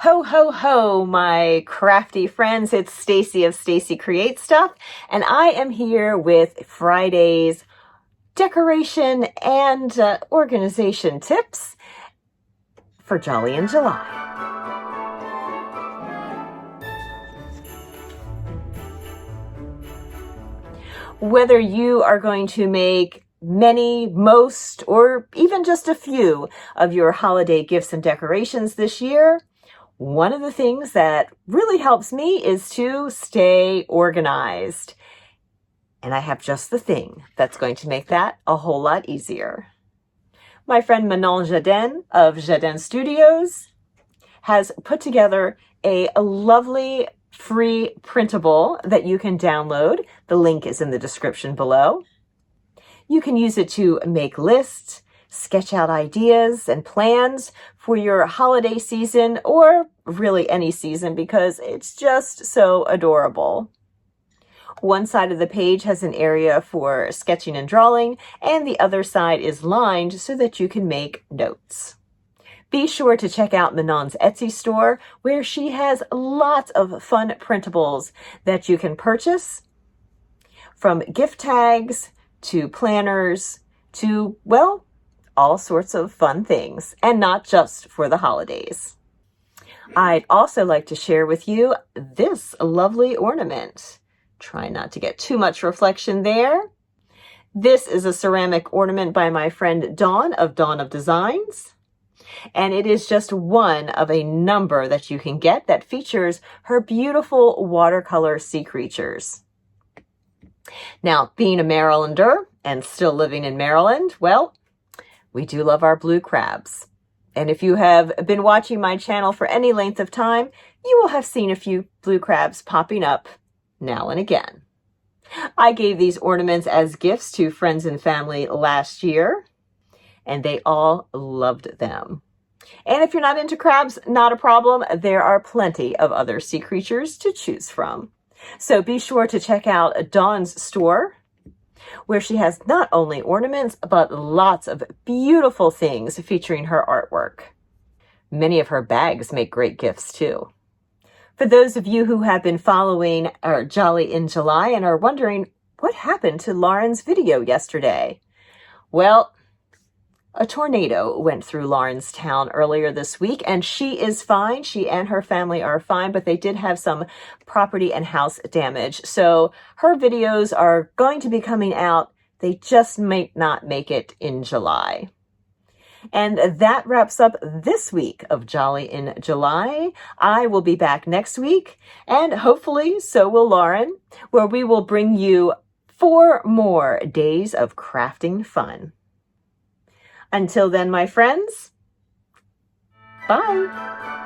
Ho, ho, ho, my crafty friends. It's Stacy of Stacy Creates Stuff, and I am here with Friday's decoration and organization tips for Jolly in July. Whether you are going to make many, most, or even just a few of your holiday gifts and decorations this year, one of the things that really helps me is to stay organized. And I have just the thing that's going to make that a whole lot easier. My friend Manon Jodoin of Jodoin Studios has put together a lovely free printable that you can download. The link is in the description below. You can use it to make lists, sketch out ideas and plans for your holiday season, or really any season, because it's just so adorable. One side of the page has an area for sketching and drawing, and the other side is lined so that you can make notes. Be sure to check out Manon's Etsy store, where she has lots of fun printables that you can purchase, from gift tags to planners to, well, all sorts of fun things, and not just for the holidays. I'd also like to share with you this lovely ornament. Try not to get too much reflection there. This is a ceramic ornament by my friend Dawn of Designs. And it is just one of a number that you can get that features her beautiful watercolor sea creatures. Now, being a Marylander and still living in Maryland, well, we do love our blue crabs. And if you have been watching my channel for any length of time, you will have seen a few blue crabs popping up now and again. I gave these ornaments as gifts to friends and family last year, and they all loved them. And if you're not into crabs, not a problem. There are plenty of other sea creatures to choose from. So be sure to check out Dawn's store, where she has not only ornaments, but lots of beautiful things featuring her artwork. Many of her bags make great gifts too. For those of you who have been following our Jolly in July and are wondering what happened to Lauren's video yesterday, well, a tornado went through Lauren's town earlier this week, and she is fine. She and her family are fine, but they did have some property and house damage. So her videos are going to be coming out. They just might not make it in July. And that wraps up this week of Jolly in July. I will be back next week, and hopefully so will Lauren, where we will bring you 4 more days of crafting fun. Until then, my friends, bye.